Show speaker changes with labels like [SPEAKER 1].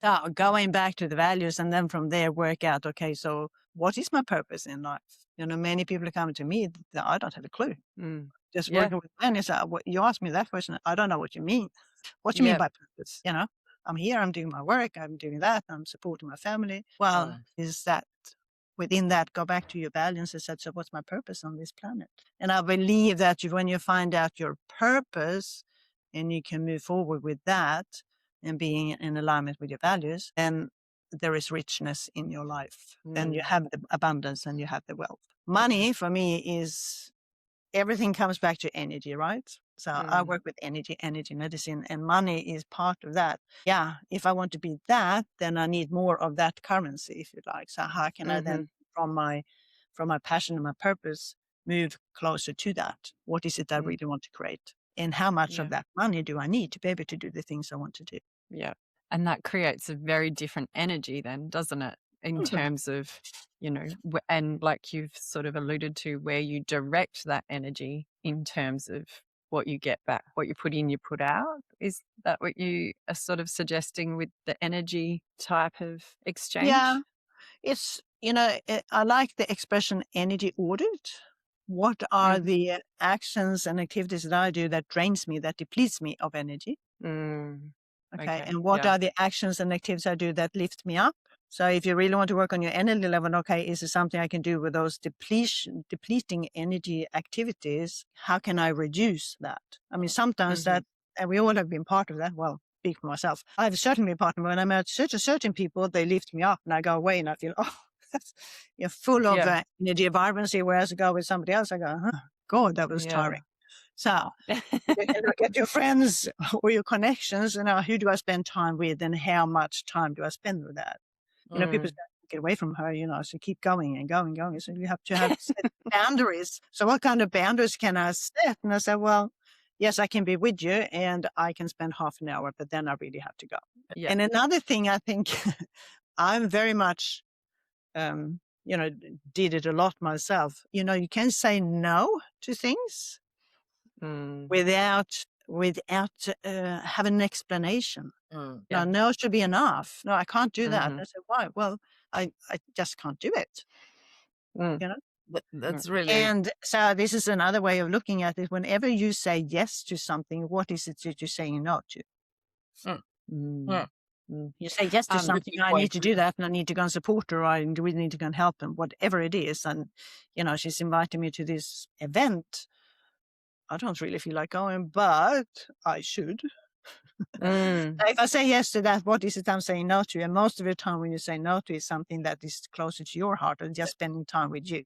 [SPEAKER 1] So going back to the values and then from there work out, okay, so what is my purpose in life? Many people come to me, I don't have a clue.
[SPEAKER 2] Mm.
[SPEAKER 1] Just
[SPEAKER 2] Yeah.
[SPEAKER 1] working with men is, you ask me that question, I don't know what you mean. What you mean
[SPEAKER 2] Yeah.
[SPEAKER 1] by purpose? I'm here, I'm doing my work, I'm doing that, I'm supporting my family. Well, is that within that, go back to your values and said, so what's my purpose on this planet? And I believe that when you find out your purpose and you can move forward with that and being in alignment with your values, then there is richness in your life. Then you
[SPEAKER 2] Mm.
[SPEAKER 1] have the abundance and you have the wealth. Money for me is everything comes back to energy, right? So I
[SPEAKER 2] Mm.
[SPEAKER 1] work with energy medicine, and money is part of that. Yeah, if I want to be that, then I need more of that currency, if you like. So how can I then,
[SPEAKER 2] Mhm.
[SPEAKER 1] from my passion and my purpose, move closer to that? What is it I
[SPEAKER 2] Mm.
[SPEAKER 1] really want to create? And how much of
[SPEAKER 2] Yeah.
[SPEAKER 1] that money do I need to be able to do the things I want to do?
[SPEAKER 2] Yeah. And that creates a very different energy then, doesn't it? In
[SPEAKER 1] Totally.
[SPEAKER 2] terms of, and like you've sort of alluded to, where you direct that energy in terms of what you get back, what you put in, you put out. Is that what you are sort of suggesting with the energy type of
[SPEAKER 1] Yeah,
[SPEAKER 2] exchange?
[SPEAKER 1] it's, I like the expression energy audit. What are
[SPEAKER 2] Mm.
[SPEAKER 1] the actions and activities that I do that drains me, that depletes me of energy?
[SPEAKER 2] Mm.
[SPEAKER 1] Okay.
[SPEAKER 2] Okay.
[SPEAKER 1] And what
[SPEAKER 2] Yeah.
[SPEAKER 1] are the actions and activities I do that lift me up? So if you really want to work on your energy level, okay, is there something I can do with those depleting energy activities? How can I reduce that? I mean, sometimes
[SPEAKER 2] Mhm.
[SPEAKER 1] that, and we all have been part of that. Well, speak for myself. I've certainly been part of it. When I'm at certain people, they lift me up and I go away and I feel, oh, that's, you're full of
[SPEAKER 2] Yeah.
[SPEAKER 1] energy vibrancy. Whereas I go with somebody else, I go, oh, God, that was tiring.
[SPEAKER 2] Yeah.
[SPEAKER 1] So you can look at your friends or your connections and who do I spend time with and how much time do I spend with that? People say,
[SPEAKER 2] Mm.
[SPEAKER 1] get away from her, so keep going and going and going. So you have to have set boundaries. So what kind of boundaries can I set? And I said, well, yes, I can be with you and I can spend half an hour, but then I really have to go.
[SPEAKER 2] Yeah.
[SPEAKER 1] And another thing I think I'm very much, um, did it a lot myself. You can say no to things
[SPEAKER 2] Mm.
[SPEAKER 1] without having an explanation. No,
[SPEAKER 2] Yeah.
[SPEAKER 1] no should be enough. No, I can't do that.
[SPEAKER 2] Mhm.
[SPEAKER 1] I said, why? Well, I just can't do it,
[SPEAKER 2] Mm.
[SPEAKER 1] you know?
[SPEAKER 2] That's really.
[SPEAKER 1] And so this is another way of looking at it. Whenever you say yes to something, what is it that you're saying no to?
[SPEAKER 2] Mm.
[SPEAKER 1] Mm.
[SPEAKER 2] Mm. Mm.
[SPEAKER 1] You say yes to
[SPEAKER 2] Good
[SPEAKER 1] something, I need
[SPEAKER 2] point.
[SPEAKER 1] to do that and I need to go and support her, or I really need to go and help him, whatever it is. And, she's inviting me to this event. I don't really feel like going, but I should.
[SPEAKER 2] Mm.
[SPEAKER 1] If I say yes to that, what is it I'm saying no to? And most of the time when you say no to is something that is closer to your heart and just spending time with you.